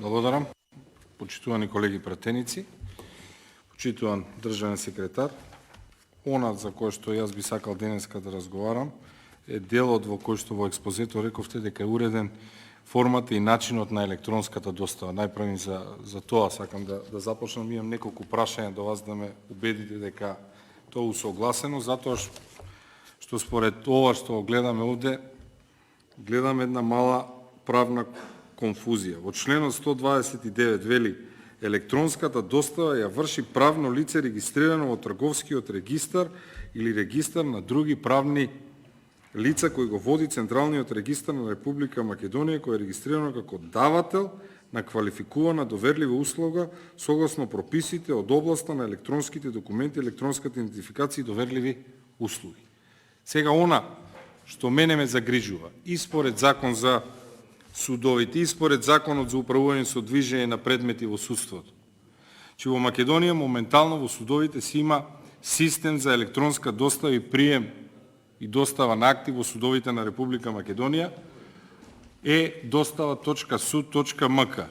Благодарам. Почитувани колеги пратеници, почитуван државен секретар, она за кој што јас би сакал денеска да разговарам е делот во кој што во експозето рековте дека е уреден формата и начинот на електронската достава. Најпрво за тоа сакам да започнам. Имам неколку прашања до вас да ме убедите дека тоа е усогласено, затоа што според ова што гледаме овде, гледаме една мала правна конфузија. Во членот 129 вели електронската достава ја врши правно лице регистрирано во трговскиот регистар или регистар на други правни лица кои го води Централниот регистар на Република Македонија, кој е регистрирано како давател на квалификувана доверлива услуга согласно прописите од областа на електронските документи, електронската идентификација и доверливи услуги. Сега она што мене ме загрижува и според закон за судовите и според законот за управување со движење на предмети во судството, че во Македонија моментално во судовите си има систем за електронска достава и прием и достава на акти во судовите на Република Македонија е dostava.sud.mk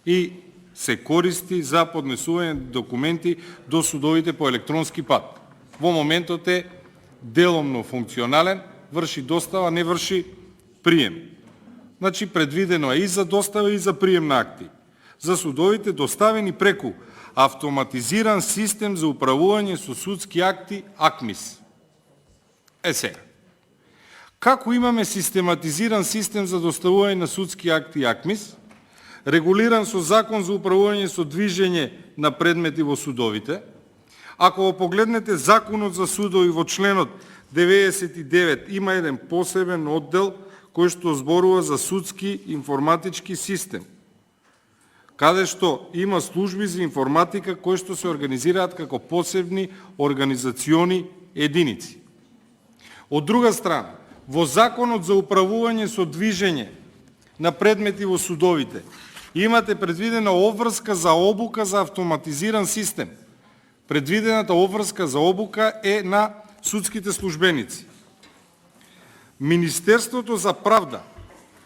и се користи за поднесување документи до судовите по електронски пат. Во моментот е деломно функционален, врши достава, не врши прием. Значи, предвидено е и за достава и за прием на акти. За судовите доставени преку автоматизиран систем за управување со судски акти АКМИС. Сега. Како имаме систематизиран систем за доставување на судски акти АКМИС, регулиран со закон за управување со движење на предмети во судовите, ако го погледнете законот за судови во членот 99 има еден посебен оддел кој што зборува за судски информатички систем, каде што има служби за информатика кои што се организираат како посебни организациони единици. Од друга страна, во законот за управување со движење на предмети во судовите имате предвидена обврска за обука за автоматизиран систем. Предвидената обврска за обука е на судските службеници. Министерството за правда,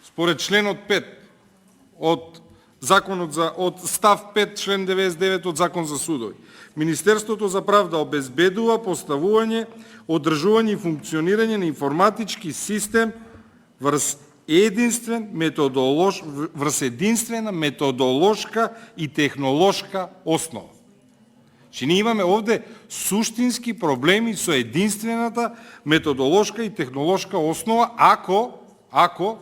според членот 5 од законот од став 5 член 99 од закон за судови, Министерството за правда обезбедува поставување, одржување и функционирање на информатички систем врз единствена методолошка и технолошка основа. Че ние имаме овде суштински проблеми со единствената методолошка и технолошка основа, ако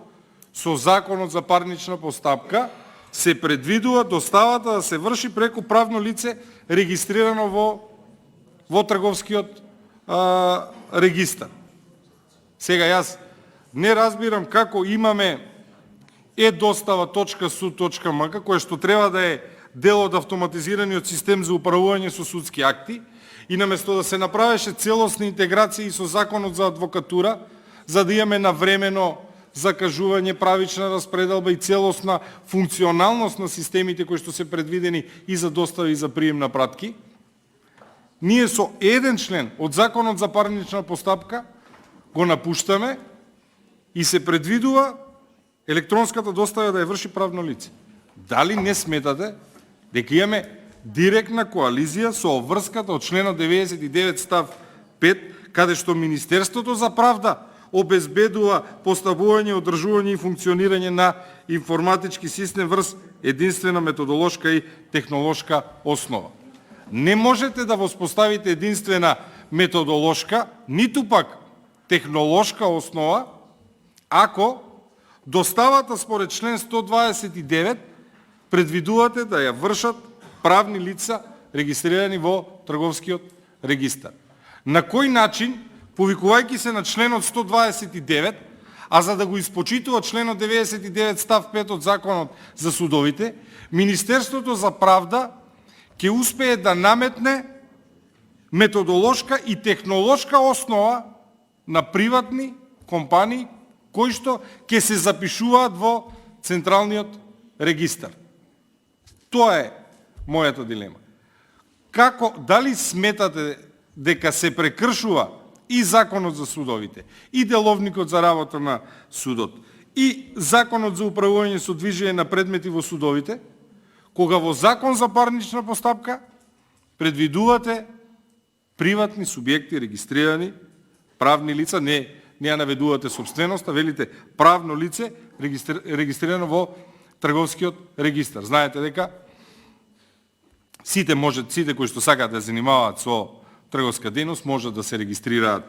со законот за парнична постапка се предвидува доставата да се врши преку правно лице регистрирано во трговскиот регистар. Сега јас не разбирам како имаме dostava.sud.mk кој што треба да е дел од автоматизираниот систем за управување со судски акти и наместо да се направеше целосна интеграција и со законот за адвокатура, за да имаме навремено закажување, правична распределба и целосна функционалност на системите кои што се предвидени и за достава и за прием на пратки, ние со еден член од законот за парнична постапка го напуштаме и се предвидува електронската достава да ја врши правно лице. Дали не сметате дека имаме директна коализија со обврската од членот 99 став 5, каде што Министерството за правда обезбедува поставување, одржување и функционирање на информатички систем врз единствена методолошка и технолошка основа. Не можете да воспоставите единствена методолошка, ниту пак технолошка основа, ако доставата според член 129 предвидувате да ја вршат правни лица регистрирани во трговскиот регистар. На кој начин, повикувајќи се на членот 129, а за да го испочитува членот 99 став 5 од законот за судовите, Министерството за правда ќе успее да наметне методолошка и технолошка основа на приватни компании кои што ќе се запишуваат во Централниот регистар. Тоа е мојата дилема. Дали сметате дека се прекршува и законот за судовите, и деловникот за работа на судот, и законот за управување со движење на предмети во судовите, кога во Закон за парнична постапка предвидувате приватни субјекти регистрирани, правни лица, не ја наведувате собственоста, велите правно лице регистрирано во трговскиот регистар. Знаете дека сите кои што сакаат да занимаваат со трговска дејност можат да се регистрираат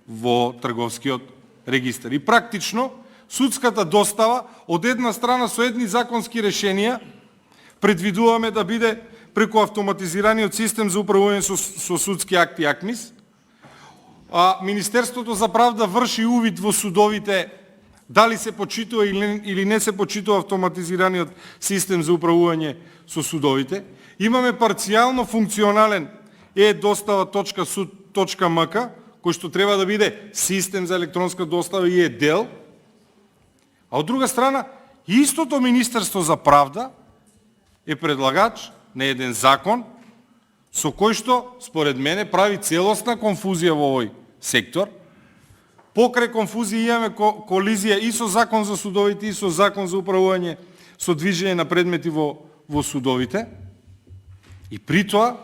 во трговскиот регистар. И практично судската достава од една страна со едни законски решенија предвидуваме да биде преку автоматизираниот систем за управување со судски акти АКМИС, а Министерството за правда врши увид во судовите дали се почитува или не се почитува автоматизираниот систем за управување со судовите. Имаме парцијално функционален e-достава.суд.мк, кој што треба да биде систем за електронска достава и е дел, а од друга страна, истото Министерство за правда е предлагач на еден закон со кој што, според мене, прави целосна конфузија во овој сектор. Покрај конфузија имаме колизија и со закон за судовите, и со закон за управување со движење на предмети во судовите. И при тоа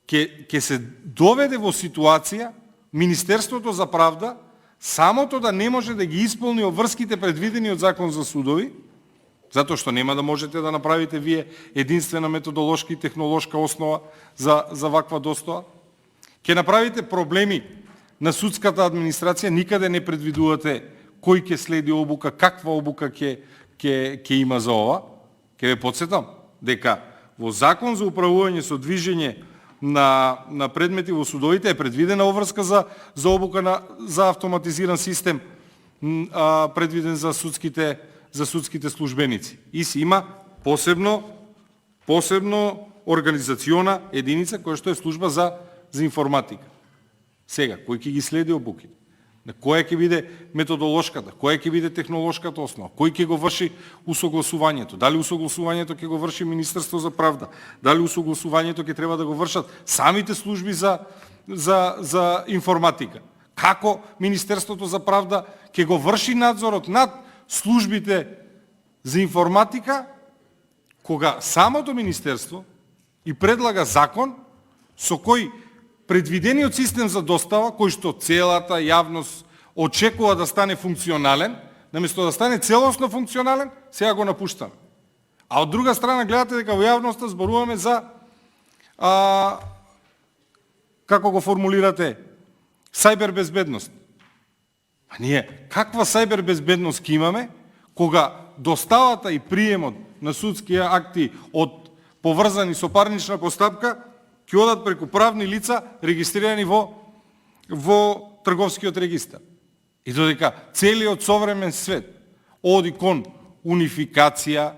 ќе се доведе во ситуација Министерството за правда самото да не може да ги исполни обврските предвидени од закон за судови, затоа што нема да можете да направите вие единствена методолошка и технолошка основа за ваква достава. Ќе направите проблеми на судската администрација, никаде не предвидувате кој ќе следи обука, каква обука ќе има за ова. Ќе ве потсетам дека во Закон за управување со движење на предмети во судовите е предвидена обврска за обука за автоматизиран систем предвиден за судските службеници. И си има посебно организациона единица која што е служба за информатика. Сега, кој ќе ги следи обуките? На која ќе биде методолошката, која ќе биде технолошката основа, кој ќе го врши усогласувањето, дали усогласувањето ќе го врши Министерство за правда, дали усогласувањето ќе треба да го вршат самите служби за информатика. Како Министерството за правда ќе го врши надзорот над службите за информатика, кога самото Министерство и предлага закон со кој предвидениот систем за достава, кој што целата јавност очекува да стане функционален, наместо да стане целосно функционален, сега го напуштаме. А од друга страна гледате дека во јавноста зборуваме за како го формулирате сајбер безбедност. А ние каква сајбер безбедност ќе имаме кога доставата и приемот на судски акти од поврзани со парнична постапка ќе одат преку правни лица регистрирани во трговскиот регистар. И додека целиот современ свет оди кон унификација,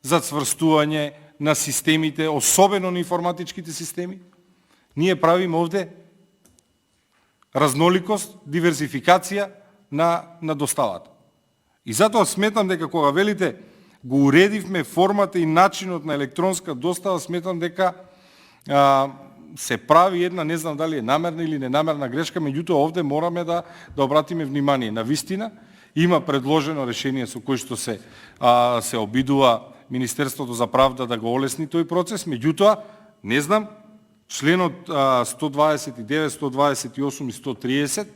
зацврстување на системите, особено на информатичките системи, ние правиме овде разноликост, диверзификација на доставата. И затоа сметам дека кога велите го уредивме формата и начинот на електронска достава, сметам дека се прави една, не знам дали е намерна или ненамерна грешка, меѓутоа овде мораме да обратиме внимание. На вистина има предложено решение со кој што се обидува Министерството за правда да го олесни тој процес, меѓутоа не знам, членот 129, 128 и 130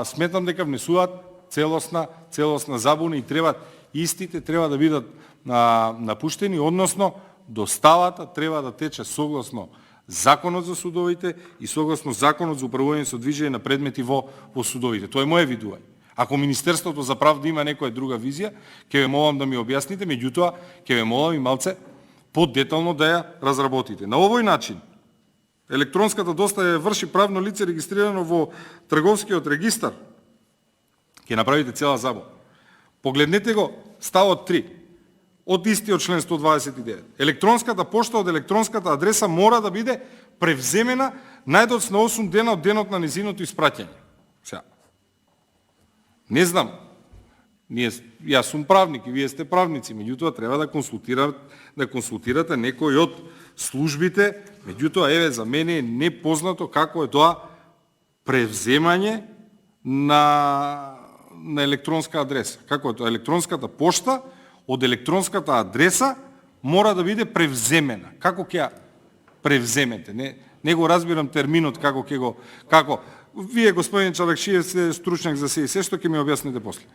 сметам дека внесуваат целосна забуна и истите треба да бидат напуштени, односно доставата треба да тече согласно Законот за судовите и согласно Законот за управување со движење на предмети во судовите. Тоа е моje видување. Ако Министерството за правда има некоја друга визија, ќе ве молам да ми објасните, меѓутоа ќе ве молам и малце подетално да ја разработите. На овој начин електронската достава ја врши правно лице регистрирано во трговскиот регистар. Ќе направите цела забава. Погледнете го ставот 3 од истиот член 129. Електронската пошта од електронската адреса мора да биде превземена најдоцна 8 дена од денот на незиното испраќање. Сега, не знам, јас сум правник и вие сте правници, меѓутоа треба да консултирате некој од службите, меѓутоа еве за мене е непознато како е тоа превземање на електронска адреса. Како е тоа електронската пошта од електронската адреса мора да биде превземена. Како ќе ја превземете? Не го разбирам терминот како ќе го вие, господин Чалакшиев, сте стручњак за се што ќе ми објасните после.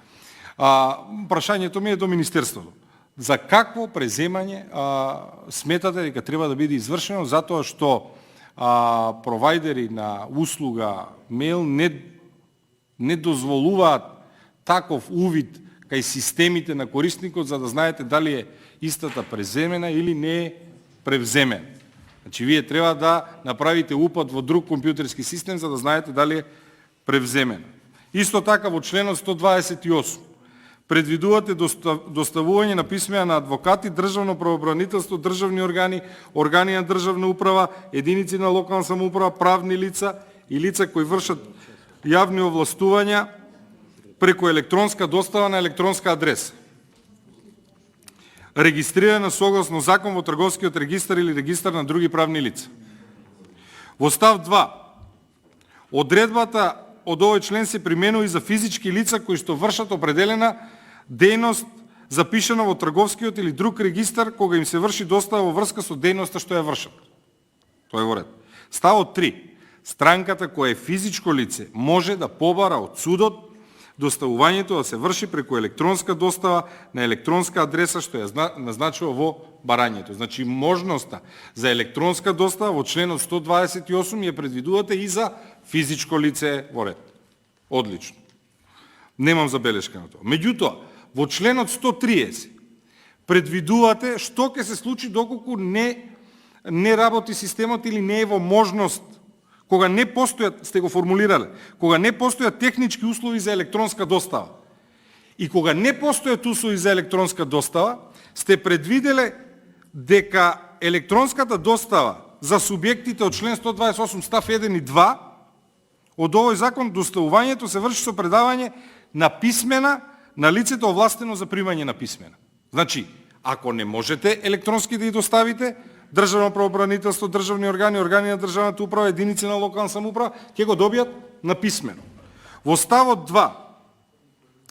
Прашањето ми е до Министерството. За какво преземање сметате дека треба да биде извршено, затоа што провайдери на услуга мейл не дозволуваат таков увид кај системите на корисникот за да знаете дали е истата преземена или не е превземена. Значи, вие треба да направите упад во друг компјутерски систем за да знаете дали е превземена. Исто така во членот 128 предвидувате доставување на писмеа на адвокати, државно правобранителство, државни органи, органи на државна управа, единици на локална самоуправа, правни лица и лица кои вршат јавни овластувања преку електронска достава на електронска адреса. Регистрирана согласно закон во трговскиот регистар или регистар на други правни лица. Во став 2, одредбата од овој член се применува и за физички лица кои што вршат определена дејност запишана во трговскиот или друг регистар кога им се врши достава во врска со дејноста што ја вршат. Тоа е во ред. Ставот 3. Странката која е физичко лице може да побара од судот доставувањето да се врши преку електронска достава на електронска адреса што ја назначува во барањето. Значи, можноста за електронска достава во членот 128 ја предвидувате и за физичко лице во ред. Одлично. Немам забелешка на тоа. Меѓутоа, во членот 130 предвидувате што ќе се случи доколку не работи системот или не е во можност, кога не постојат, сте го формулирале, кога не постојат технички услови за електронска достава. И кога не постојат услови за електронска достава, сте предвиделе дека електронската достава за субјектите од член 128 став 1 и 2 од овој закон доставувањето се врши со предавање на писмена на лицето овластено за примање на писмена. Значи, ако не можете електронски да ја доставите, државно правобранителство, државни органи, органи на државната управа, единици на локална самоуправа, ќе го добијат на писмено. Во ставот 2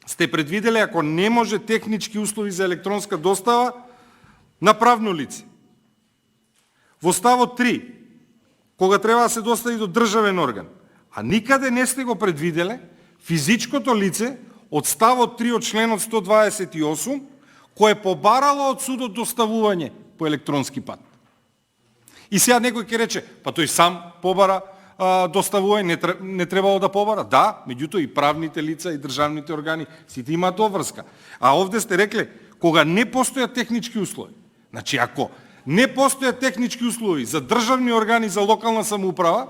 сте предвиделе ако не може технички услови за електронска достава на правно лице. Во ставот 3, кога треба да се достави до државен орган, а никаде не сте го предвиделе физичкото лице од ставот 3 од членот 128, кој е побарало од судот доставување по електронски пат. И сега некој ќе рече, па тој сам побара доставување, не требало да побара. Да, меѓутоа и правните лица и државните органи сите имаат обврска. А овде сте рекле, кога не постојат технички услови. Значи, ако не постојат технички услови за државни органи за локална самоуправа,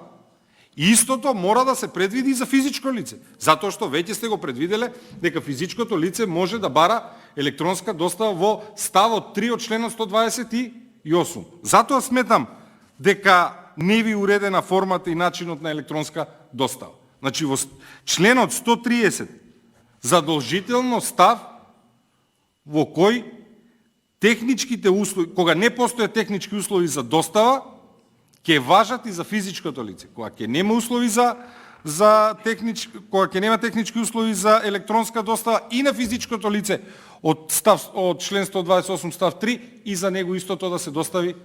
истото мора да се предвиди и за физичко лице. Затоа што веќе сте го предвиделе дека физичкото лице може да бара електронска достава во ставот 3 од членот 128. Затоа сметам дека не ви уредена формата и начинот на електронска достава. Значи, во членот 130 задолжително став во кој техничките услови, кога не постојат технички услови за достава, ќе важат и за физичкото лице. Кога ќе нема услови кога ќе нема технички услови за електронска достава и на физичкото лице од член 128 став 3 и за него истото да се достави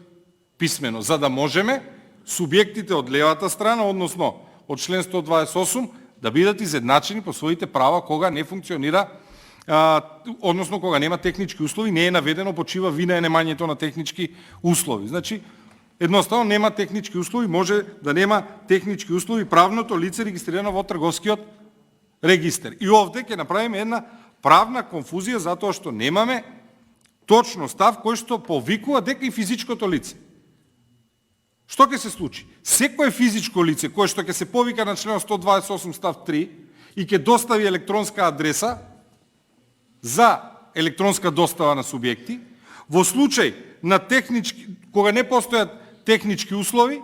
писмено, за да можеме субјектите од левата страна, односно од член 128, да бидат изедначени по своите права кога не функционира, односно кога нема технички услови, не е наведено почива вина е немањето на технички услови. Значи, едноставно нема технички услови, може да нема технички услови правното лице регистрирано во трговскиот регистар. И овде ќе направиме една правна конфузија затоа што немаме точно став кој што повикува дека и физичкото лице. Што ќе се случи? Секое физичко лице кое што ќе се повика на член 128 став 3 и ќе достави електронска адреса за електронска достава на субјекти, во случај на кога не постојат технички услови,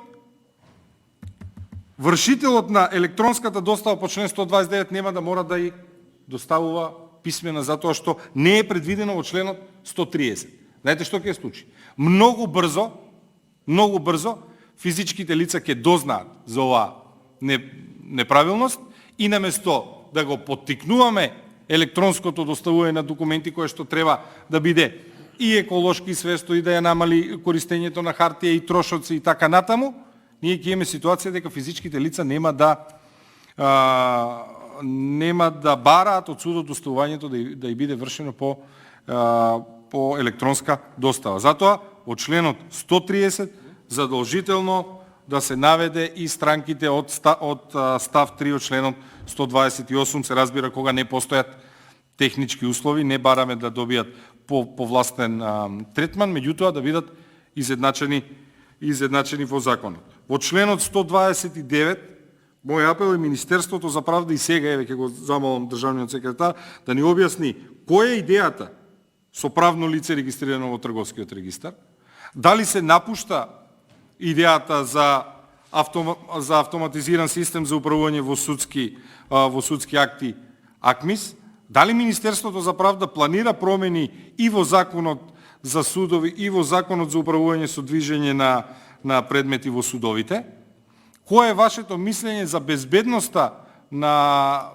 вршителот на електронската достава по член 129 нема да мора да ја доставува писмена затоа што не е предвидено во членот 130. Знаете што ќе се случи? Многу брзо физичките лица ќе дознаат за оваа неправилност и наместо да го поттикнуваме електронското доставување на документи кое што треба да биде и еколошки свесто и да ја намали користењето на хартија и трошоци и така натаму, ние ќе имаме ситуација дека физичките лица нема да бараат од судот доставувањето да и биде вршено по електронска достава. Затоа, во членот 130 задолжително да се наведе и странките од став 3 од членот 128, се разбира кога не постојат технички услови, не бараме да добијат повластен третман, меѓутоа да бидат изедначени во законот. Во членот 129, мој апел е Министерството за правда и сега, еве ќе го замолам државниот секретар, да ни објасни која е идејата со правно лице регистрирано во трговскиот регистар, дали се напушта идејата за автоматизиран систем за управување во судски акти АКМИС, дали Министерството за правда планира промени и во законот за судови и во законот за управување со движење на предмети во судовите? Кое е вашето мислење за безбедноста на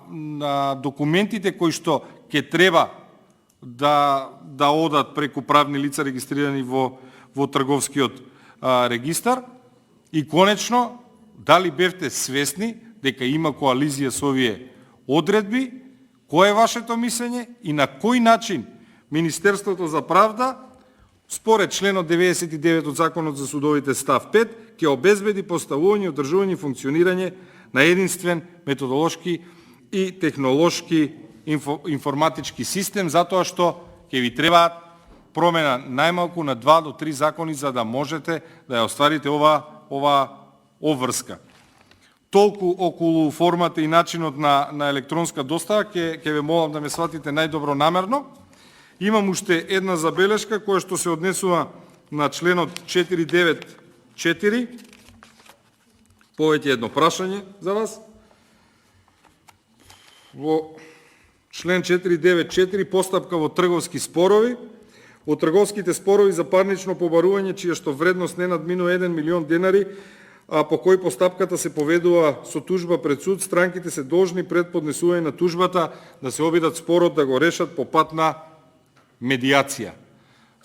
документите кои што ќе треба да одат преку правни лица регистрирани во трговскиот регистар? И конечно, дали бевте свесни дека има коализија со овие одредби? Кое е вашето мислење и на кој начин Министерството за правда, според членот 99 од Законот за судовите став 5, ќе обезбеди поставување, одржување и функционирање на единствен методолошки и технолошки информатички систем, затоа што ќе ви требаат промена најмалку на 2 до 3 закони за да можете да ја остварите ова обврска. Толку околу формата и начинот на електронска достава, ќе ве молам да ме сватите најдобро намерно. Имам уште една забелешка која што се однесува на членот 494. Повеќе едно прашање за вас. Во член 494 постапка во трговски спорови. Во трговските спорови за парнично побарување чија што вредност не надминува 1 милион денари, а по кој постапката се поведува со тужба пред суд, странките се должни пред поднесување на тужбата да се обидат спорот да го решат по пат на медијација.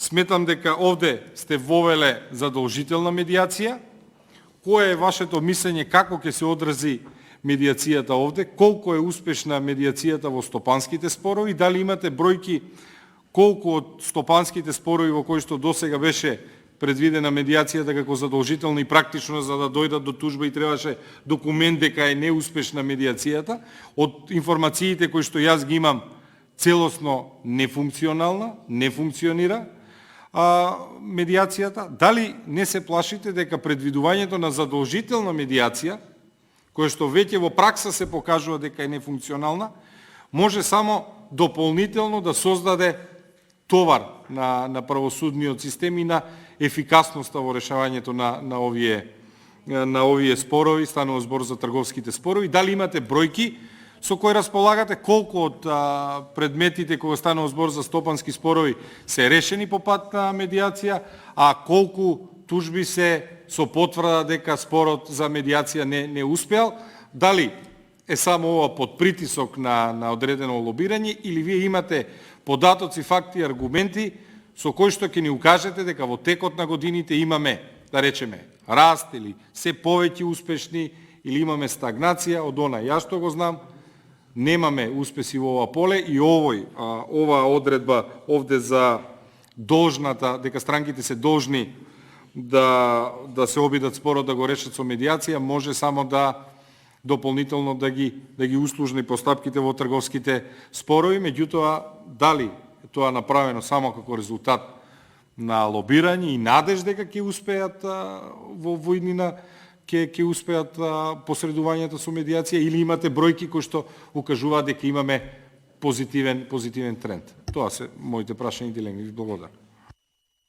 Сметам дека овде сте вовеле задолжителна медијација. Кое е вашето мислење како ќе се одрази медијацијата овде? Колку е успешна медијацијата во стопанските спорови? Дали имате бројки колку од стопанските спорови во кои што досега беше предвидена медијацијата како задолжителна и практично за да дојдат до тужба и требаше документ дека е неуспешна медијацијата? Од информациите кои што јас ги имам, целосно нефункционална, не функционира медијацијата. Дали не се плашите дека предвидувањето на задолжителна медијација, која што веќе во пракса се покажува дека е нефункционална, може само дополнително да создаде товар на правосудниот систем и на ефикасноста во решавањето на овие спорови, станува збор за трговските спорови? Дали имате бројки со кои располагате, колку од предметите кога станува збор за стопански спорови се решени по пат на медијација, а колку тужби се со потврда дека спорот за медијација не успеал? Дали е само ова под притисок на одредено лобирање или вие имате податоци, факти и аргументи со кои што ќе ни укажете дека во текот на годините имаме, да речеме, раст или се повеќе успешни или имаме стагнација од она? Јас што го знам, немаме успеси во ова поле и ова одредба овде за должната, дека странките се должни да се обидат спорот да го решат со медијација, може само да дополнително да ги услужни постапките во трговските спорови, меѓутоа дали тоа направено само како резултат на лобирање и надеж дека ќе успеат во иднина, ќе успеат посредувањето со медијација, или имате бројки кои што укажуваат дека имаме позитивен тренд? Тоа се моите прашања и дилеми. Благодарам.